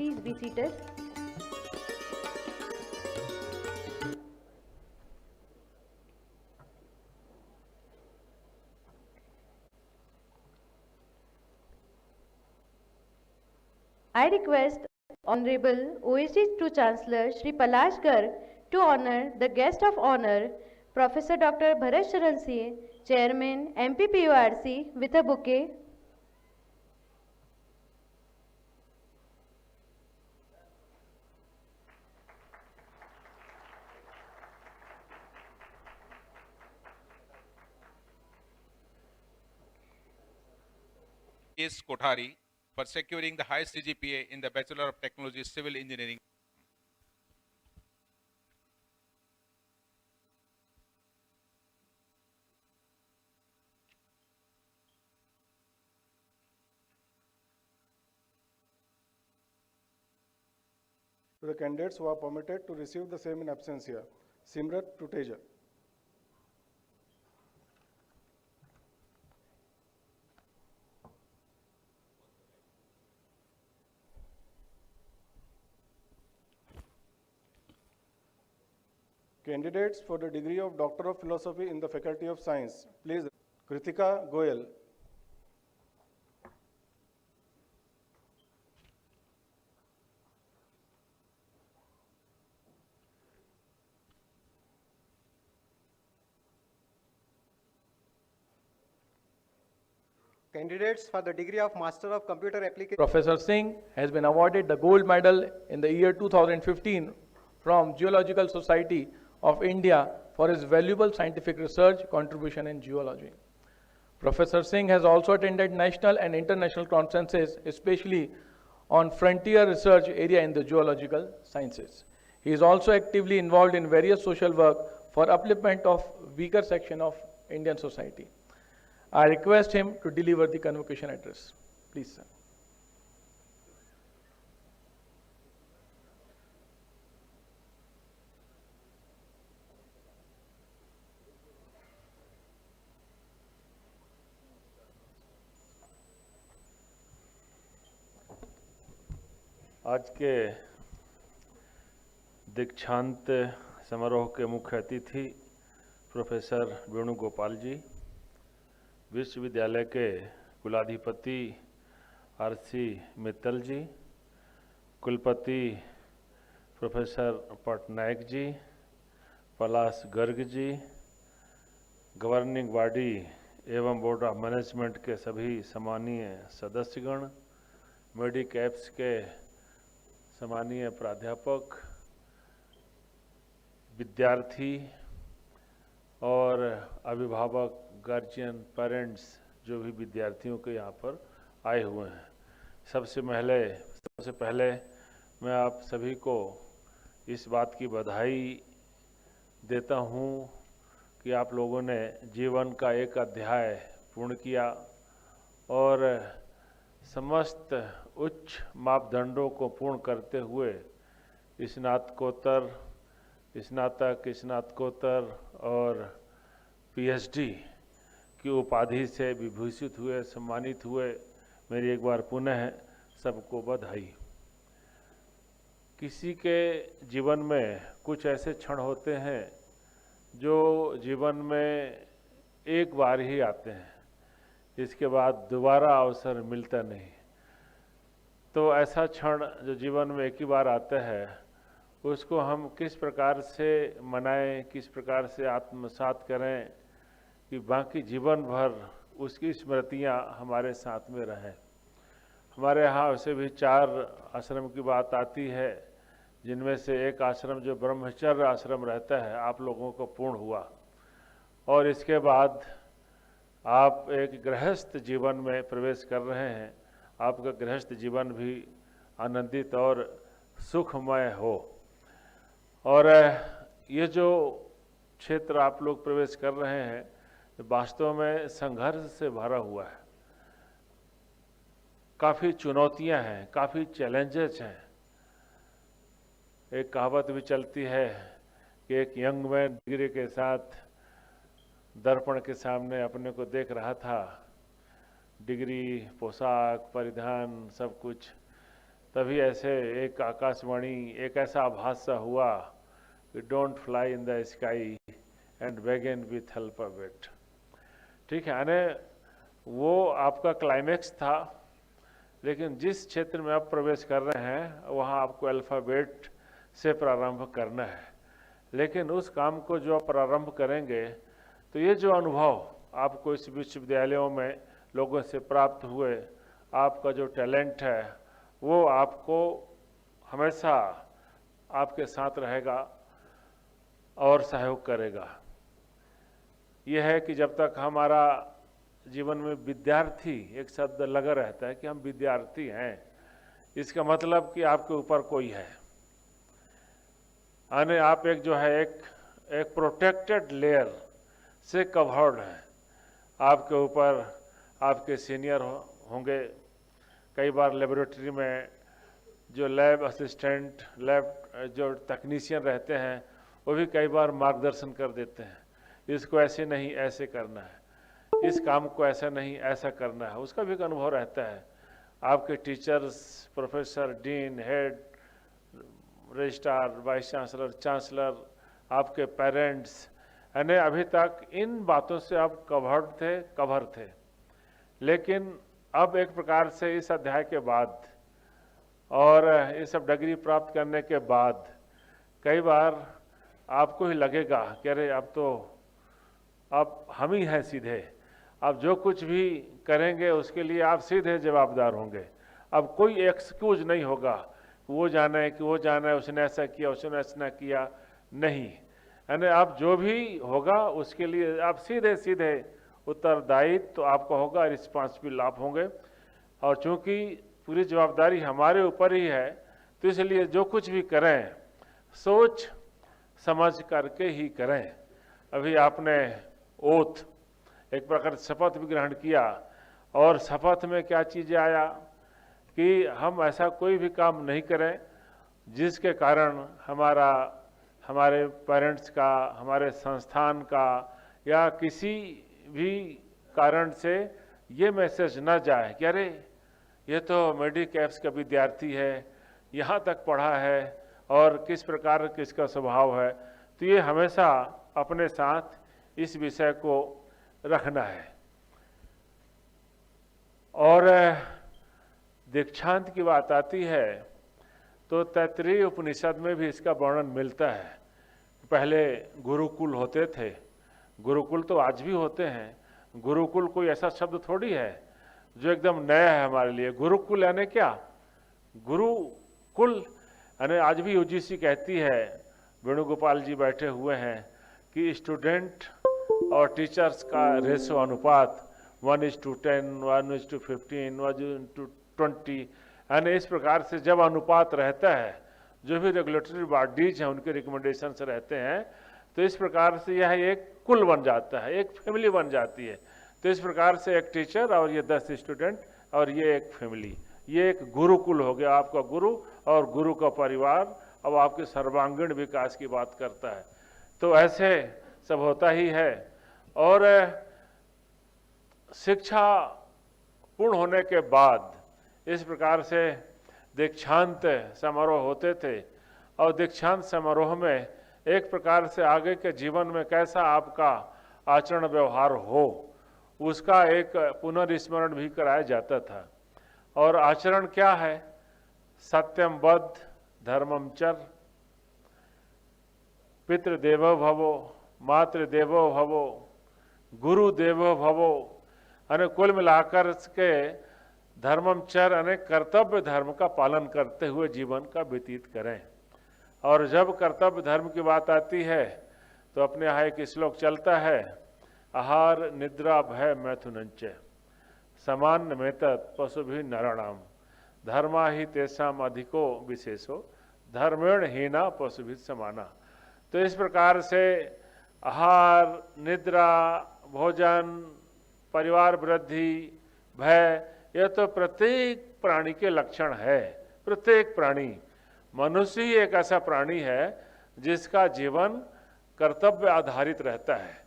Please be seated. I request Honorable OSD to Chancellor Shri Palash Garg to honor the guest of honor, Professor Dr. Bharat Sharan Singh, Chairman MPPURC, with a bouquet. S. Kothari for securing the highest CGPA in the Bachelor of Technology Civil Engineering. To the candidates who are permitted to receive the same in absentia, Simrat Tuteja. Candidates for the degree of Doctor of Philosophy in the Faculty of Science, please. Kritika Goyal. Candidates for the degree of Master of Computer Application. Professor Singh has been awarded the gold medal in the year 2015 from Geological Society of India for his valuable scientific research contribution in geology. Professor Singh has also attended national and international conferences, especially on frontier research area in the geological sciences. He is also actively involved in various social work for upliftment of weaker section of Indian society. I request him to deliver the convocation address. Please, sir. आज के दीक्षांत समारोह के मुख्य अतिथि professor Venugopal जी, विश्वविद्यालय के कुलाधिपति आरसी मित्तल जी, कुलपति प्रोफेसर पटनायक जी, पलाश गर्ग जी, गवर्निंग बॉडी एवं बोर्ड ऑफ मैनेजमेंट के सभी सम्मानीय सदस्यगण, मेडिकैप्स के सम्मानीय प्राध्यापक, विद्यार्थी और अभिभावक, गार्जियन, पेरेंट्स जो भी विद्यार्थियों के यहाँ पर आए हुए हैं, सबसे पहले मैं आप सभी को इस बात की बधाई देता हूँ कि आप लोगों ने जीवन का एक अध्याय पूर्ण किया और समस्त उच्च मापदंडों को पूर्ण करते हुए स्नातकोत्तर, स्नातक, स्नातकोत्तर और पीएचडी की उपाधि से विभूषित हुए, सम्मानित हुए। मेरी एक बार पुनः सबको बधाई। किसी के जीवन में कुछ ऐसे क्षण होते हैं जो जीवन में एक बार ही आते हैं, इसके बाद दोबारा अवसर मिलता नहीं। तो ऐसा क्षण जो जीवन में एक ही बार आता है, उसको हम किस प्रकार से मनाएं, किस प्रकार से आत्मसात करें कि बाकी जीवन भर उसकी स्मृतियां हमारे साथ में रहें। हमारे यहाँ वैसे भी 4 आश्रम की बात आती है, जिनमें से एक आश्रम जो ब्रह्मचर्य आश्रम रहता है, आप लोगों को पूर्ण हुआ और इसके बाद आप एक गृहस्थ जीवन में प्रवेश कर रहे हैं। आपका गृहस्थ जीवन भी आनंदित और सुखमय हो। और ये जो क्षेत्र आप लोग प्रवेश कर रहे हैं, वास्तव में संघर्ष से भरा हुआ है। काफ़ी चुनौतियां हैं, काफ़ी चैलेंजेस हैं। एक कहावत भी चलती है कि एक यंग मैन डिग्री के साथ दर्पण के सामने अपने को देख रहा था, डिग्री, पोशाक, परिधान सब कुछ, तभी ऐसे एक आकाशवाणी, एक ऐसा आभास सा हुआ कि don't fly in the sky and begin with alphabet. ठीक है, यानी वो आपका क्लाइमेक्स था, लेकिन जिस क्षेत्र में आप प्रवेश कर रहे हैं वहाँ आपको अल्फाबेट से प्रारंभ करना है। लेकिन उस काम को जो आप प्रारंभ करेंगे तो ये जो अनुभव आपको इस विश्वविद्यालयों में लोगों से प्राप्त हुए, आपका जो टैलेंट है वो आपको हमेशा आपके साथ रहेगा और सहयोग करेगा। यह है कि जब तक हमारा जीवन में विद्यार्थी एक शब्द लगा रहता है कि हम विद्यार्थी हैं, इसका मतलब कि आपके ऊपर कोई है, यानी आप एक जो है एक प्रोटेक्टेड लेयर से कवर्ड है। आपके ऊपर आपके सीनियर होंगे, कई बार लेबोरेटरी में जो लैब असिस्टेंट, लैब जो तकनीशियन रहते हैं वो भी कई बार मार्गदर्शन कर देते हैं, इसको ऐसे नहीं ऐसे करना है, इस काम को ऐसा नहीं ऐसा करना है, उसका भी एक अनुभव रहता है। आपके teachers, professor, dean, head, registrar, vice chancellor, chancellor, आपके पेरेंट्स, यानी अभी तक इन बातों से आप कवर थे। लेकिन अब एक प्रकार से इस अध्याय के बाद और ये सब डिग्री प्राप्त करने के बाद कई बार आपको ही लगेगा कि अरे अब हम ही हैं सीधे, अब जो कुछ भी करेंगे उसके लिए आप सीधे जवाबदार होंगे। अब कोई एक्सक्यूज नहीं होगा, वो जाना है, उसने ऐसा किया, उसने ऐसा किया, नहीं। यानी आप जो भी होगा उसके लिए आप सीधे उत्तरदायित्व तो आपका होगा, रिस्पॉन्सिबल आप होंगे। और चूंकि पूरी जवाबदारी हमारे ऊपर ही है तो इसलिए जो कुछ भी करें सोच समझ करके ही करें। अभी आपने ओथ एक प्रकार शपथ भी ग्रहण किया, और शपथ में क्या चीज़ें आया कि हम ऐसा कोई भी काम नहीं करें जिसके कारण हमारे पेरेंट्स का, हमारे संस्थान का या किसी भी कारण से ये मैसेज ना जाए कि अरे ये तो मेडिकैप्स का विद्यार्थी है, यहाँ तक पढ़ा है और किस प्रकार किसका स्वभाव है। तो ये हमेशा अपने साथ इस विषय को रखना है। और दीक्षांत की बात आती है तो तैत्तिरीय उपनिषद में भी इसका वर्णन मिलता है। पहले गुरुकुल होते थे, गुरुकुल तो आज भी होते हैं। गुरुकुल कोई ऐसा शब्द थोड़ी है जो एकदम नया है हमारे लिए। गुरुकुल यानी क्या? गुरुकुल यानी आज भी यूजीसी कहती है, वेणुगोपाल जी बैठे हुए हैं, कि स्टूडेंट और टीचर्स का रेशो अनुपात 1:10, 1:15, 1:20, यानी इस प्रकार से जब अनुपात रहता है, जो भी रेगुलेटरी बॉडीज हैं उनके रिकमेंडेशन से रहते हैं, तो इस प्रकार से यह एक कुल बन जाता है, एक फैमिली बन जाती है। तो इस प्रकार से एक टीचर और ये 10 स्टूडेंट और ये एक फैमिली, ये एक गुरुकुल हो गया। आपका गुरु और गुरु का परिवार अब आपके सर्वांगीण विकास की बात करता है। तो ऐसे सब होता ही है। और शिक्षा पूर्ण होने के बाद इस प्रकार से दीक्षांत समारोह होते थे, और दीक्षांत समारोह में एक प्रकार से आगे के जीवन में कैसा आपका आचरण व्यवहार हो उसका एक पुनर्स्मरण भी कराया जाता था। और आचरण क्या है? सत्यम बद्ध, धर्मम चर, पितृदेवो भवो, मातृदेवो भवो, गुरुदेवो भवो, यानी कुल मिलाकर के धर्मम चर यानी कर्तव्य धर्म का पालन करते हुए जीवन का व्यतीत करें। और जब कर्तव्य धर्म की बात आती है तो अपने यहाँ एक श्लोक चलता है, आहार निद्रा भय मैथुनंच सामान्य मेतत् पशु भी नराणाम धर्मा ही तेषाम अधिको विशेषो धर्मेण हीना पशु भी समाना। तो इस प्रकार से आहार, निद्रा, भोजन, परिवार वृद्धि, भय, यह तो प्रत्येक प्राणी के लक्षण है। प्रत्येक प्राणी, मनुष्य ही एक ऐसा प्राणी है जिसका जीवन कर्तव्य आधारित रहता है।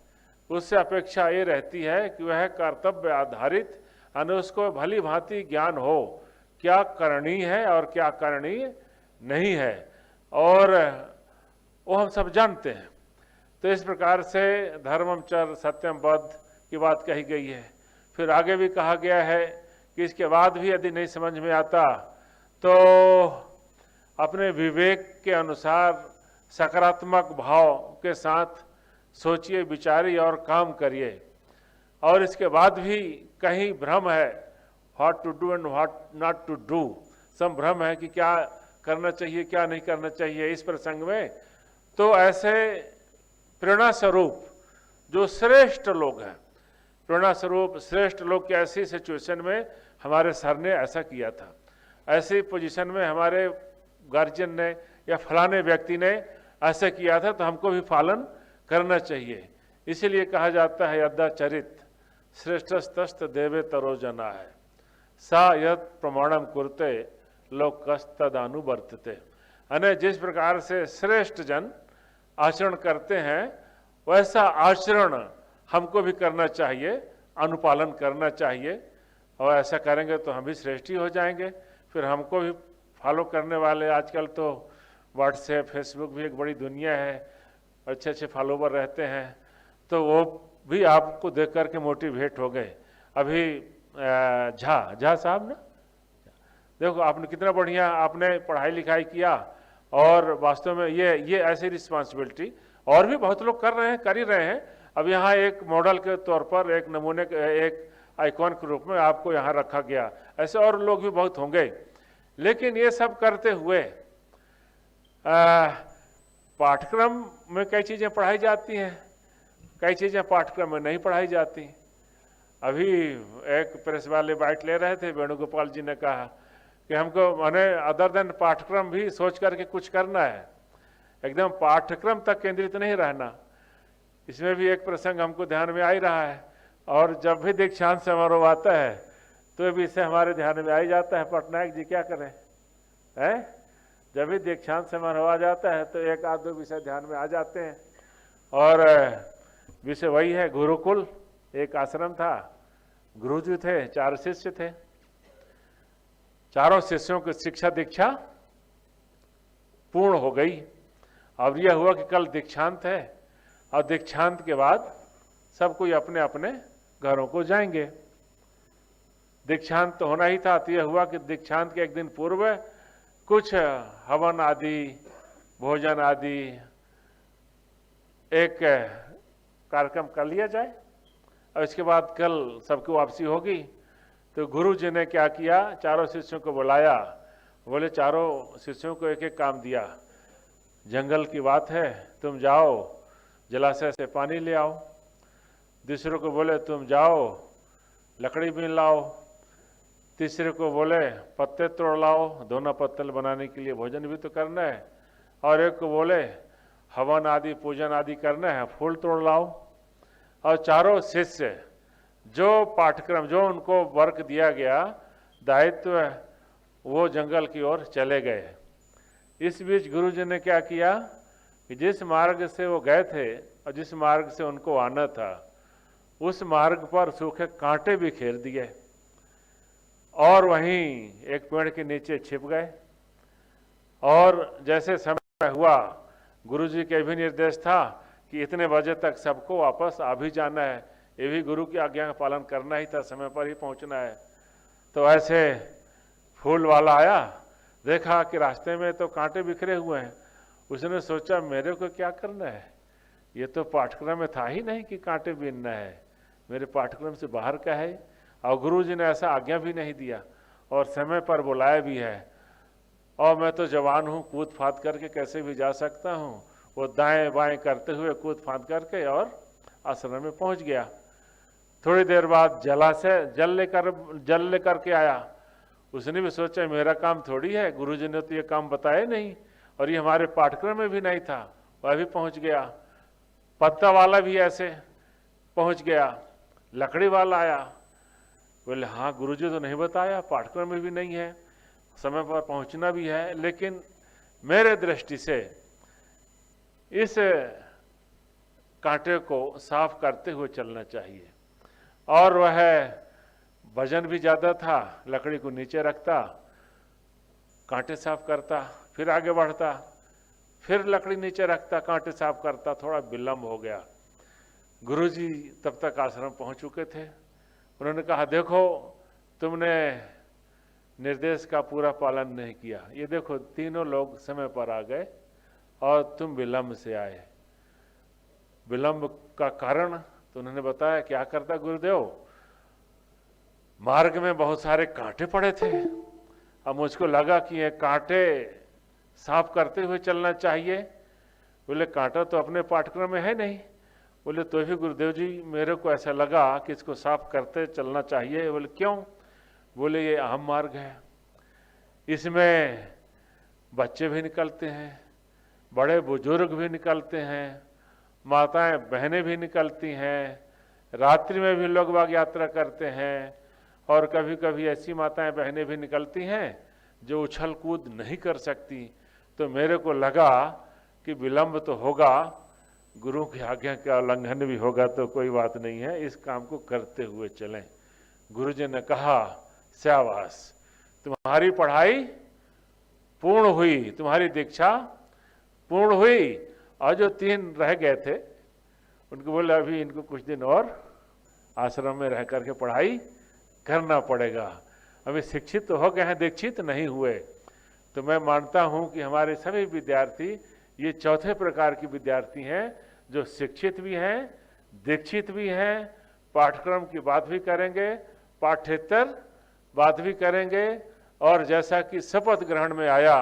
उससे अपेक्षा ये रहती है कि वह कर्तव्य आधारित, यानी उसको भली भांति ज्ञान हो क्या करणीय है और क्या करणीय नहीं है, और वो हम सब जानते हैं। तो इस प्रकार से धर्मम चर सत्यम बद्ध की बात कही गई है। फिर आगे भी कहा गया है कि इसके बाद भी यदि नहीं समझ में आता तो अपने विवेक के अनुसार सकारात्मक भाव के साथ सोचिए, विचारिए और काम करिए। और इसके बाद भी कहीं भ्रम है, what to do and what not to do, सब भ्रम है कि क्या करना चाहिए क्या नहीं करना चाहिए इस प्रसंग में, तो ऐसे प्रेरणा स्वरूप जो श्रेष्ठ लोग हैं, प्रेरणा स्वरूप श्रेष्ठ लोग की ऐसी सिचुएशन में हमारे सर ने ऐसा किया था, ऐसी पोजीशन में हमारे गार्जियन ने या फलाने व्यक्ति ने ऐसा किया था, तो हमको भी पालन करना चाहिए। इसीलिए कहा जाता है यद्दाचरित श्रेष्ठस्तस्त देवे तरोजना है, सा यत् प्रमाणम कुरते लोकस्तदानुवर्तते। यानी जिस प्रकार से श्रेष्ठ जन आचरण करते हैं वैसा आचरण हमको भी करना चाहिए, अनुपालन करना चाहिए, और ऐसा करेंगे तो हम भी श्रेष्ठ ही हो जाएंगे। फिर हमको भी फॉलो करने वाले, आजकल तो व्हाट्सएप फेसबुक भी एक बड़ी दुनिया है, अच्छे अच्छे फॉलोवर रहते हैं, तो वो भी आपको देख करके मोटिवेट हो गए। अभी झा साहब ना, देखो आपने कितना बढ़िया आपने पढ़ाई लिखाई किया, और वास्तव में ये ऐसी रिस्पॉन्सिबिलिटी और भी बहुत लोग कर रहे हैं, कर ही रहे हैं। अब यहाँ एक मॉडल के तौर पर, एक नमूने, एक आइकॉन के रूप में आपको यहाँ रखा गया, ऐसे और लोग भी बहुत होंगे। लेकिन ये सब करते हुए पाठ्यक्रम में कई चीज़ें पढ़ाई जाती हैं, कई चीज़ें पाठ्यक्रम में नहीं पढ़ाई जाती। अभी एक प्रेस वाले बाइट ले रहे थे, वेणुगोपाल जी ने कहा कि हमको माने अदर देन पाठ्यक्रम भी सोच करके कुछ करना है, एकदम पाठ्यक्रम तक केंद्रित नहीं रहना। इसमें भी एक प्रसंग हमको ध्यान में आ ही रहा है, और जब भी दीक्षांत समारोह आता है तो भी इससे हमारे ध्यान में आ ही जाता है, पटनायक जी क्या करें हैं, जब भी दीक्षांत समारोह आ जाता है तो एक आध दो विषय ध्यान में आ जाते हैं। और विषय वही है गुरुकुल, एक आश्रम था, गुरुजी थे, 4 शिष्य थे, चारों शिष्यों की शिक्षा दीक्षा पूर्ण हो गई। अब यह हुआ कि कल दीक्षांत है, और दीक्षांत के बाद सब कोई अपने अपने घरों को जाएंगे। दीक्षांत तो होना ही था, तो यह हुआ कि दीक्षांत के एक दिन पूर्व कुछ हवन आदि, भोजन आदि एक कार्यक्रम कर लिया जाए, और इसके बाद कल सबकी वापसी होगी। तो गुरु जी ने क्या किया, चारों शिष्यों को बुलाया, बोले चारों शिष्यों को एक एक काम दिया, जंगल की बात है, तुम जाओ जलाशय से पानी ले आओ। दूसरे को बोले तुम जाओ लकड़ी बीन लाओ। तीसरे को बोले पत्ते तोड़ लाओ, दोना पत्तल बनाने के लिए भोजन भी तो करना है। और एक को बोले हवन आदि पूजन आदि करना है, फूल तोड़ लाओ। और चारों शिष्य जो पाठ्यक्रम, जो उनको वर्क दिया गया, दायित्व, वो जंगल की ओर चले गए। इस बीच गुरुजी ने क्या किया कि जिस मार्ग से वो गए थे और जिस मार्ग से उनको आना था, उस मार्ग पर सूखे कांटे भी घेर दिए, और वहीं एक पेड़ के नीचे छिप गए। और जैसे समय हुआ, गुरुजी के भी निर्देश था कि इतने बजे तक सबको वापस आ भी जाना है, ये भी गुरु की आज्ञा का पालन करना ही था, समय पर ही पहुंचना है। तो ऐसे फूल वाला आया, देखा कि रास्ते में तो कांटे बिखरे हुए हैं। उसने सोचा मेरे को क्या करना है, ये तो पाठ्यक्रम में था ही नहीं कि कांटे बीनना है, मेरे पाठ्यक्रम से बाहर का है। और गुरुजी ने ऐसा आज्ञा भी नहीं दिया और समय पर बुलाया भी है, और मैं तो जवान हूँ, कूद फाद करके कैसे भी जा सकता हूँ। वो दाएं बाएं करते हुए कूद फाद करके और आश्रम में पहुँच गया। थोड़ी देर बाद जल लेकर के आया। उसने भी सोचा मेरा काम थोड़ी है, गुरुजी ने तो ये काम बताया नहीं, और ये हमारे पाठ्यक्रम में भी नहीं था। वह भी पहुंच गया। पत्ता वाला भी ऐसे पहुंच गया। लकड़ी वाला आया, बोले हाँ गुरुजी तो नहीं बताया, पाठ्यक्रम में भी नहीं है, समय पर पहुंचना भी है, लेकिन मेरे दृष्टि से इस कांटे को साफ करते हुए चलना चाहिए। और वह वजन भी ज़्यादा था, लकड़ी को नीचे रखता कांटे साफ करता, फिर आगे बढ़ता, फिर लकड़ी नीचे रखता, कांटे साफ करता, थोड़ा विलंब हो गया। गुरुजी तब तक आश्रम पहुंच चुके थे। उन्होंने कहा, देखो तुमने निर्देश का पूरा पालन नहीं किया, ये देखो तीनों लोग समय पर आ गए और तुम विलंब से आए। विलंब का कारण तो उन्होंने बताया। क्या करता गुरुदेव? मार्ग में बहुत सारे कांटे पड़े थे, अब मुझको लगा कि ये कांटे साफ करते हुए चलना चाहिए। बोले कांटा तो अपने पाठ्यक्रम में है नहीं। बोले तो भी गुरुदेव जी मेरे को ऐसा लगा कि इसको साफ करते चलना चाहिए। बोले क्यों? बोले ये आम मार्ग है, इसमें बच्चे भी निकलते हैं, बड़े बुजुर्ग भी निकलते हैं, माताएं बहनें भी निकलती हैं, रात्रि में भी लोग बाग यात्रा करते हैं, और कभी कभी ऐसी माताएं बहनें भी निकलती हैं जो उछल कूद नहीं कर सकती। तो मेरे को लगा कि विलंब तो होगा, गुरु की आज्ञा का उल्लंघन भी होगा, तो कोई बात नहीं है, इस काम को करते हुए चलें। गुरुजी ने कहा, शाबाश, तुम्हारी पढ़ाई पूर्ण हुई, तुम्हारी दीक्षा पूर्ण हुई। और जो 3 रह गए थे उनको बोले अभी इनको कुछ दिन और आश्रम में रह करके पढ़ाई करना पड़ेगा। अभी शिक्षित तो हो गए हैं, दीक्षित नहीं हुए। तो मैं मानता हूं कि हमारे सभी विद्यार्थी ये चौथे प्रकार के विद्यार्थी हैं, जो शिक्षित भी हैं, दीक्षित भी हैं, पाठ्यक्रम की बात भी करेंगे, पाठ्येतर बात भी करेंगे, और जैसा कि शपथ ग्रहण में आया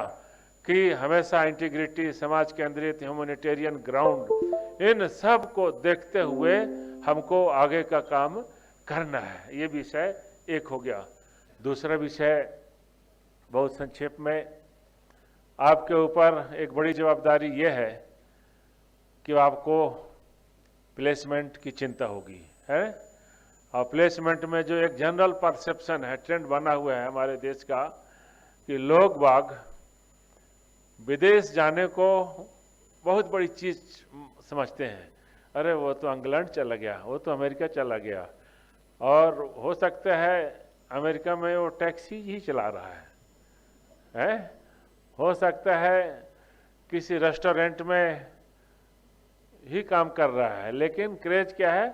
कि हमेशा इंटीग्रिटी, समाज केंद्रित, ह्यूमैनिटेरियन ग्राउंड, इन सब को देखते हुए हमको आगे का काम करना है। ये विषय एक हो गया। दूसरा विषय बहुत संक्षेप में, आपके ऊपर एक बड़ी जवाबदारी ये है कि आपको प्लेसमेंट की चिंता होगी, है। और प्लेसमेंट में जो एक जनरल परसेप्शन है, ट्रेंड बना हुआ है हमारे देश का, कि लोग बाग विदेश जाने को बहुत बड़ी चीज समझते हैं। अरे वो तो इंग्लैंड चला गया, वो तो अमेरिका चला गया, और हो सकता है अमेरिका में वो टैक्सी ही चला रहा है? हो सकता है किसी रेस्टोरेंट में ही काम कर रहा है, लेकिन क्रेज क्या है?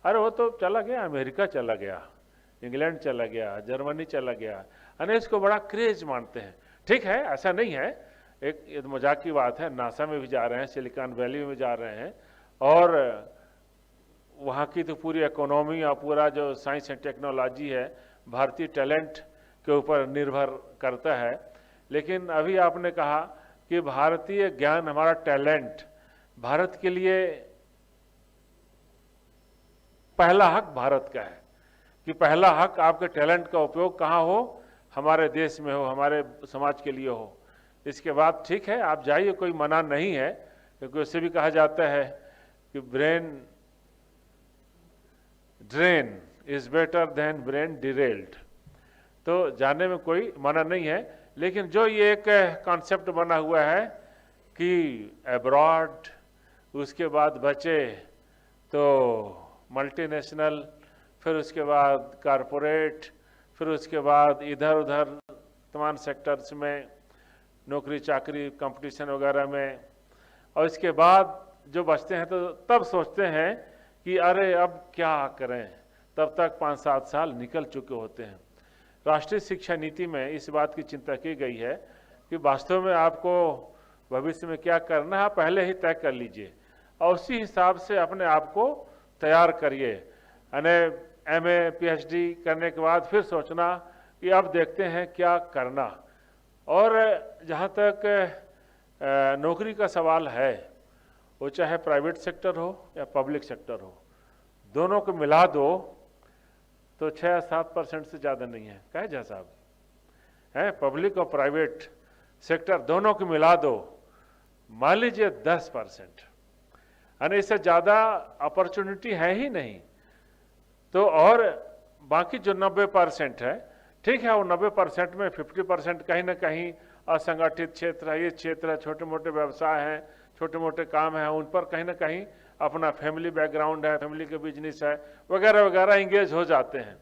अरे वो तो चला गया, अमेरिका चला गया, इंग्लैंड चला गया, जर्मनी चला गया, अने इसको बड़ा क्रेज मानते हैं। ठीक है, ऐसा नहीं है, एक मजाक की बात है। नासा में भी जा रहे हैं, सिलिकॉन वैली में जा रहे हैं, और वहाँ की तो पूरी इकोनॉमी और पूरा जो साइंस एंड टेक्नोलॉजी है भारतीय टैलेंट के ऊपर निर्भर करता है। लेकिन अभी आपने कहा कि भारतीय ज्ञान, हमारा टैलेंट भारत के लिए पहला हक भारत का है, कि पहला हक आपके टैलेंट का उपयोग कहाँ हो? हमारे देश में हो, हमारे समाज के लिए हो। इसके बाद ठीक है, आप जाइए, कोई मना नहीं है, क्योंकि उससे भी कहा जाता है कि brain drain is better than brain derailed. तो जाने में कोई मना नहीं है, लेकिन जो ये एक कॉन्सेप्ट बना हुआ है कि अब्रॉड, उसके बाद बचे तो मल्टीनेशनल, फिर उसके बाद कारपोरेट, फिर उसके बाद इधर उधर तमाम सेक्टर्स में नौकरी चाकरी कंपटीशन वगैरह में, और इसके बाद जो बचते हैं तो तब सोचते हैं कि अरे अब क्या करें। तब तक 5-7 साल निकल चुके होते हैं। राष्ट्रीय शिक्षा नीति में इस बात की चिंता की गई है कि वास्तव में आपको भविष्य में क्या करना है पहले ही तय कर लीजिए, और उसी हिसाब से अपने आप को तैयार करिए। यानी MA PhD करने के बाद फिर सोचना कि अब देखते हैं क्या करना। और जहाँ तक नौकरी का सवाल है, वो चाहे प्राइवेट सेक्टर हो या पब्लिक सेक्टर हो, दोनों को मिला दो तो 6-7% से ज़्यादा नहीं है। कहे जा साहब, है पब्लिक और प्राइवेट सेक्टर दोनों को मिला दो, मान लीजिए 10%, यानी इससे ज़्यादा अपॉर्चुनिटी है ही नहीं। तो और बाकी जो 90% है, ठीक है, वो 90% में 50% कहीं ना कहीं असंगठित क्षेत्र है, ये क्षेत्र है, छोटे मोटे व्यवसाय हैं, छोटे मोटे काम हैं, उन पर कहीं ना कहीं अपना फैमिली बैकग्राउंड है, फैमिली के बिजनेस है वगैरह वगैरह इंगेज हो जाते हैं।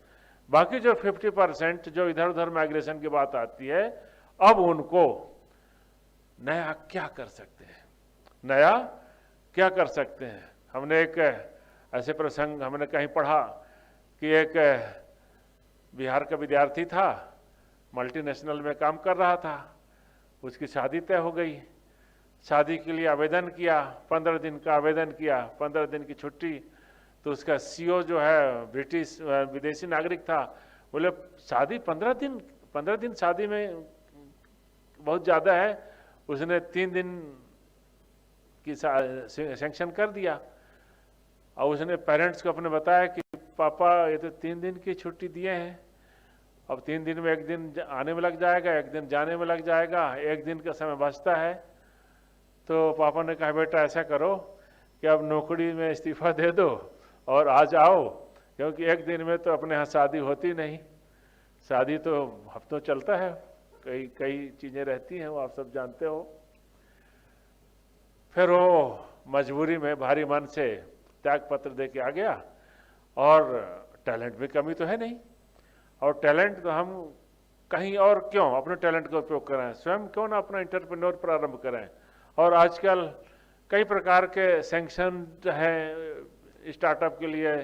बाकी जो 50% जो इधर उधर माइग्रेशन की बात आती है, अब उनको नया क्या कर सकते हैं, नया क्या कर सकते हैं। हमने एक ऐसे प्रसंग हमने कहीं पढ़ा कि एक बिहार का विद्यार्थी था, मल्टीनेशनल में काम कर रहा था, उसकी शादी तय हो गई। शादी के लिए आवेदन किया, 15 दिन का आवेदन किया, 15 दिन की छुट्टी। तो उसका सीओ जो है ब्रिटिश विदेशी नागरिक था, बोले शादी 15 दिन शादी में बहुत ज़्यादा है। उसने 3 दिन की सैंक्शन कर दिया और उसने पेरेंट्स को अपने बताया कि पापा ये तो 3 दिन की छुट्टी दिए हैं, अब 3 दिन में 1 दिन आने में लग जाएगा, 1 दिन जाने में लग जाएगा, 1 दिन का समय बचता है। तो पापा ने कहा बेटा ऐसा करो कि अब नौकरी में इस्तीफा दे दो और आ जाओ, क्योंकि 1 दिन में तो अपने यहाँ शादी होती नहीं, शादी तो हफ्तों चलता है, कई चीज़ें रहती हैं, वो आप सब जानते हो। फिर वो मजबूरी में भारी मन से त्याग पत्र दे के आ गया। और टैलेंट में कमी तो है नहीं, और टैलेंट तो हम कहीं और क्यों अपने टैलेंट का उपयोग करें, स्वयं क्यों ना अपना एंटरप्रेन्योर प्रारंभ करें। और आजकल कई प्रकार के सैंक्शन हैं स्टार्टअप के लिए,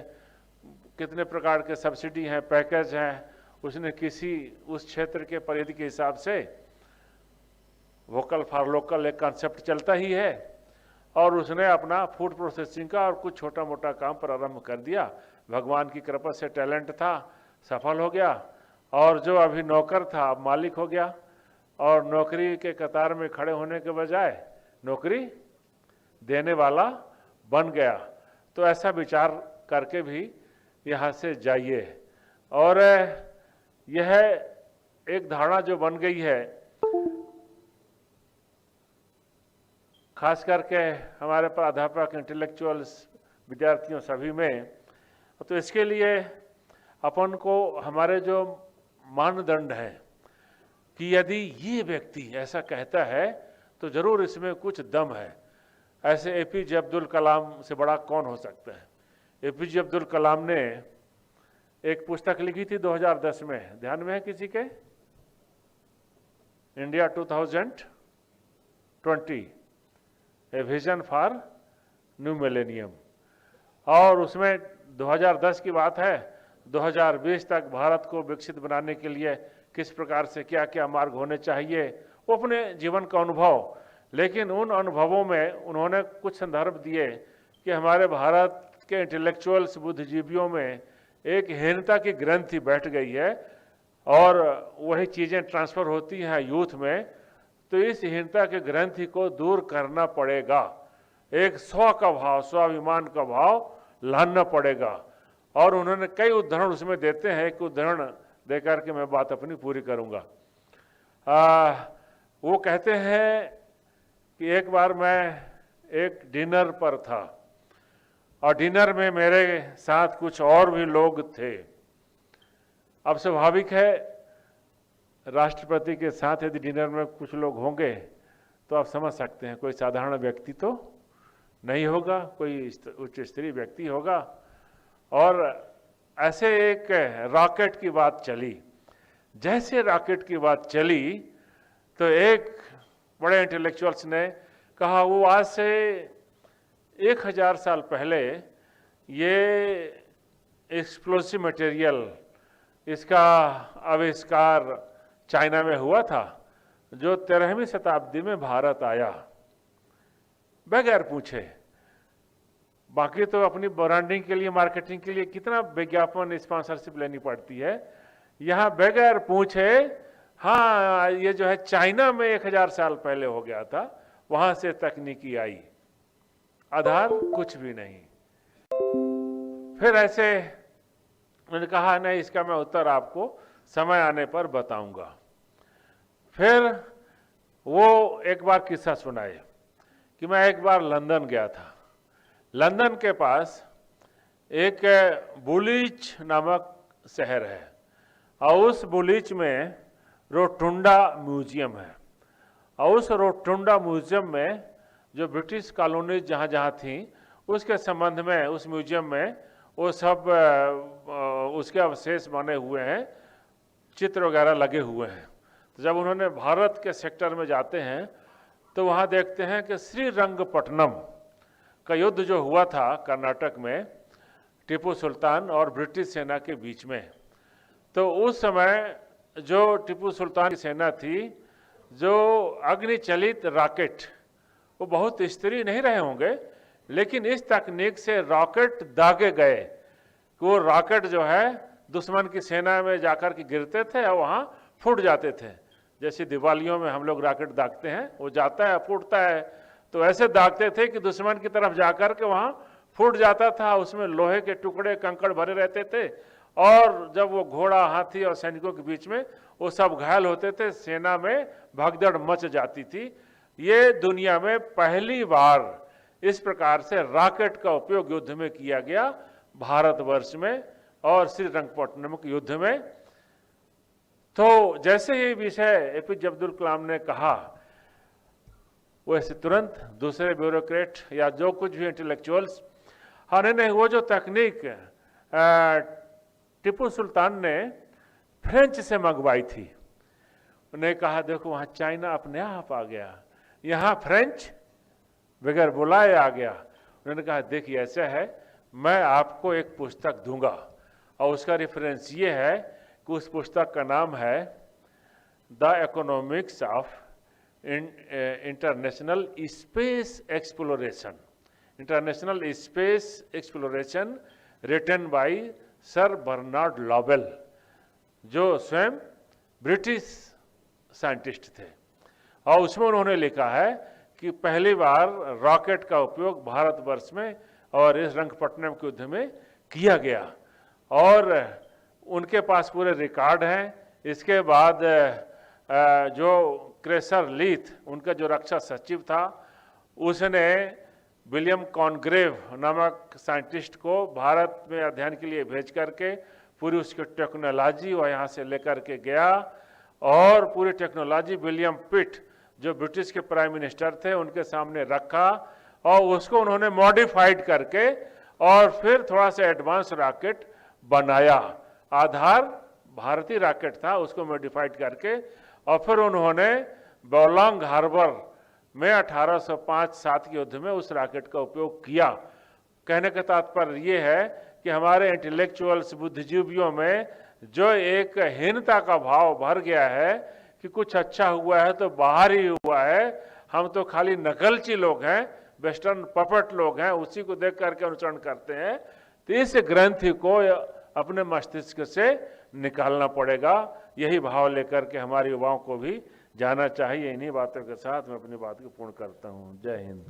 कितने प्रकार के सब्सिडी हैं, पैकेज हैं। उसने किसी उस क्षेत्र के परिधि के हिसाब से वोकल फॉर लोकल एक कॉन्सेप्ट चलता ही है, और उसने अपना फूड प्रोसेसिंग का और कुछ छोटा मोटा काम प्रारंभ कर दिया। भगवान की कृपा से टैलेंट था, सफल हो गया, और जो अभी नौकर था अब मालिक हो गया, और नौकरी के कतार में खड़े होने के बजाय नौकरी देने वाला बन गया। तो ऐसा विचार करके भी यहाँ से जाइए। और यह एक धारणा जो बन गई है, खास करके हमारे प्राध्यापक, इंटेलेक्चुअल्स, विद्यार्थियों सभी में, तो इसके लिए अपन को हमारे जो मानदंड हैं कि यदि ये व्यक्ति ऐसा कहता है तो जरूर इसमें कुछ दम है। ऐसे एपीजे अब्दुल कलाम से बड़ा कौन हो सकता है। एपीजे अब्दुल कलाम ने एक पुस्तक लिखी थी 2010 में, ध्यान में है किसी के? India 2020, a vision for new millennium. और उसमें 2010 की बात है, 2020 तक भारत को विकसित बनाने के लिए किस प्रकार से क्या क्या मार्ग होने चाहिए, वो अपने जीवन का अनुभव। लेकिन उन अनुभवों में उन्होंने कुछ संदर्भ दिए कि हमारे भारत के इंटेलेक्चुअल्स, बुद्धिजीवियों में एक हीनता की ग्रंथि बैठ गई है, और वही चीज़ें ट्रांसफर होती हैं यूथ में। तो इस हीनता के ग्रंथि को दूर करना पड़ेगा, एक स्व का भाव, स्वाभिमान का भाव लाना पड़ेगा। और उन्होंने कई उदाहरण उसमें देते हैं, एक उदाहरण देकर के मैं बात अपनी पूरी करूंगा। वो कहते हैं कि एक बार मैं एक डिनर पर था, और डिनर में मेरे साथ कुछ और भी लोग थे। अब स्वाभाविक है, राष्ट्रपति के साथ यदि डिनर में कुछ लोग होंगे तो आप समझ सकते हैं कोई साधारण व्यक्ति तो नहीं होगा, कोई उच्च स्तरीय व्यक्ति होगा। और ऐसे एक रॉकेट की बात चली। जैसे रॉकेट की बात चली तो एक बड़े इंटेलेक्चुअल्स ने कहा, वो आज से 1000 साल पहले ये एक्सप्लोसिव मटेरियल, इसका आविष्कार चाइना में हुआ था, जो 13वीं शताब्दी में भारत आया बगैर पूछे। बाकी तो अपनी ब्रांडिंग के लिए, मार्केटिंग के लिए कितना विज्ञापन, स्पॉन्सरशिप लेनी पड़ती है। यहाँ बगैर पूछे, हाँ ये जो है चाइना में 1000 साल पहले हो गया था, वहां से तकनीकी आई, आधार कुछ भी नहीं। फिर ऐसे मैंने कहा नहीं, इसका मैं उत्तर आपको समय आने पर बताऊंगा। फिर वो एक बार किस्सा सुनाए कि मैं एक बार लंदन गया था। लंदन के पास एक बुलिच नामक शहर है, और उस बुलिच में रोटुंडा म्यूजियम है। और उस रोटुंडा म्यूजियम में जो ब्रिटिश कॉलोनीज जहाँ जहाँ थी, उसके संबंध में उस म्यूजियम में वो सब उसके अवशेष बने हुए हैं, चित्र वगैरह लगे हुए हैं। तो तो जब उन्होंने भारत के सेक्टर में जाते हैं तो वहाँ देखते हैं कि श्रीरंगपट्टनम का युद्ध जो हुआ था कर्नाटक में टीपू सुल्तान और ब्रिटिश सेना के बीच में, तो उस समय जो टीपू सुल्तान की सेना थी, जो अग्निचलित रॉकेट, वो बहुत स्थिर नहीं रहे होंगे, लेकिन इस तकनीक से रॉकेट दागे गए कि वो रॉकेट जो है दुश्मन की सेना में जाकर के गिरते थे और वहाँ फूट जाते थे। जैसे दिवालियों में हम लोग रॉकेट दागते हैं, वो जाता है फूटता है, तो ऐसे दागते थे कि दुश्मन की तरफ जाकर के वहाँ फूट जाता था। उसमें लोहे के टुकड़े कंकड़ भरे रहते थे और जब वो घोड़ा, हाथी और सैनिकों के बीच में वो सब घायल होते थे, सेना में भगदड़ मच जाती थी। ये दुनिया में पहली बार इस प्रकार से रॉकेट का उपयोग युद्ध में किया गया भारतवर्ष में और श्रीरंगपट्टनम के युद्ध में। तो जैसे ये विषय एपीजे अब्दुल कलाम ने कहा, वैसे तुरंत दूसरे ब्यूरोक्रेट या जो कुछ भी इंटेलेक्चुअल्स, हाँ नहीं, वो जो तकनीक टीपू सुल्तान ने फ्रेंच से मंगवाई थी, उन्हें कहा देखो वहाँ चाइना अपने आप आ गया, यहाँ फ्रेंच बगैर बुलाए आ गया। उन्होंने कहा देखिए ऐसा है, मैं आपको एक पुस्तक दूंगा और उसका रेफरेंस ये है कि उस पुस्तक का नाम है the economics of international space exploration, international space exploration, written by sir Bernard Lovell, जो स्वयं ब्रिटिश साइंटिस्ट थे। और उसमें उन्होंने लिखा है कि पहली बार रॉकेट का उपयोग भारतवर्ष में और इस रंगपट्टनम के युद्ध में किया गया और उनके पास पूरे रिकॉर्ड हैं। इसके बाद जो क्रेसर लीथ, उनका जो रक्षा सचिव था, उसने विलियम कॉनग्रेव नामक साइंटिस्ट को भारत में अध्ययन के लिए भेज करके पूरी उसकी टेक्नोलॉजी और यहाँ से लेकर के गया और पूरी टेक्नोलॉजी विलियम पिट जो ब्रिटिश के प्राइम मिनिस्टर थे उनके सामने रखा और उसको उन्होंने मॉडिफाइड करके और फिर थोड़ा सा एडवांस रॉकेट बनाया। आधार भारतीय रॉकेट था, उसको मॉडिफाइड करके और फिर उन्होंने बोलोंग हार्बर में 1805-7 के युद्ध में उस रॉकेट का उपयोग किया। कहने का तात्पर्य ये है कि हमारे इंटेलेक्चुअल्स, बुद्धिजीवियों में जो एक हीनता का भाव भर गया है कि कुछ अच्छा हुआ है तो बाहर ही हुआ है, हम तो खाली नकलची लोग हैं, वेस्टर्न पपेट लोग हैं, उसी को देख करके अनुसरण करते हैं। तो इस ग्रंथि को अपने मस्तिष्क से निकालना पड़ेगा। यही भाव लेकर के हमारे युवाओं को भी जाना चाहिए। इन्हीं बातों के साथ मैं अपनी बात को पूर्ण करता हूँ। जय Hind.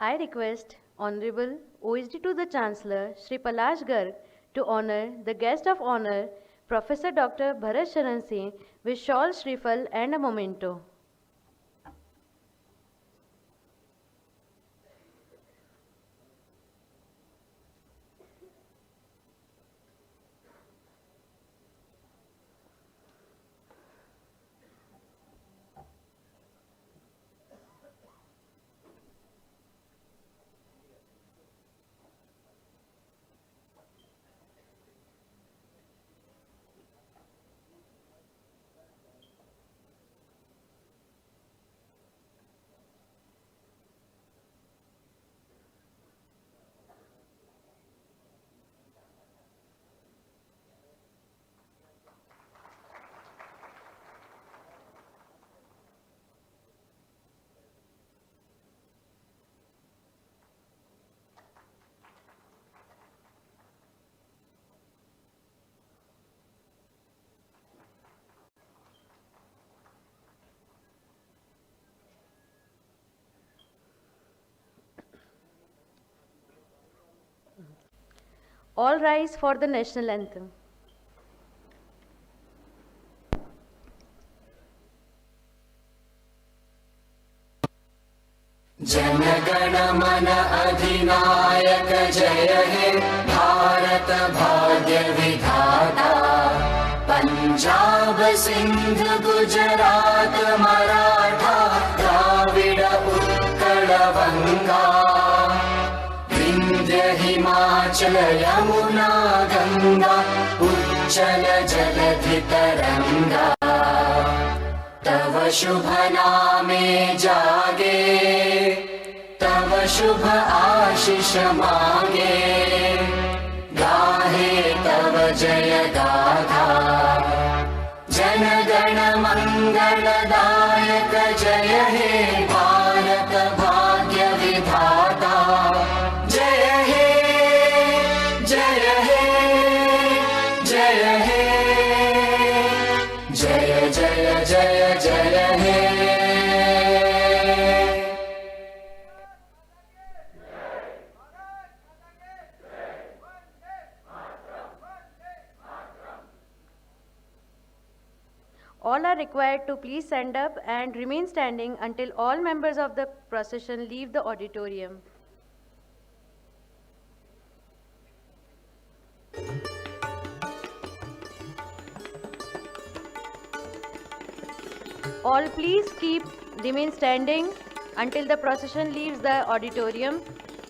I request Honorable OSD to the Chancellor Shri Palash Garg to honor the guest of honor Professor Dr. Bharat Sharan Singh with shawl, shriffle and a memento. All rise for the national anthem. जनगण मन अधिनायक जय हे भारत भाग्य विधाता पंच पंजाब सिंध गुजरात मराठा द्राविड उत्कल बंगा विंध्य हिमाचल यमुना गंगा उच्चल जलधि तरंगा तव शुभ नामे जागे तव शुभ आशीष मांगे गाहे तव जय गाथा जन गण मंगलदायक जय हे भारत भाग्य विधाता जय हे जय हे जय हे जय जय जय जय हे All are required to please stand up and remain standing until all members of the procession leave the auditorium. All please remain standing until the procession leaves the auditorium.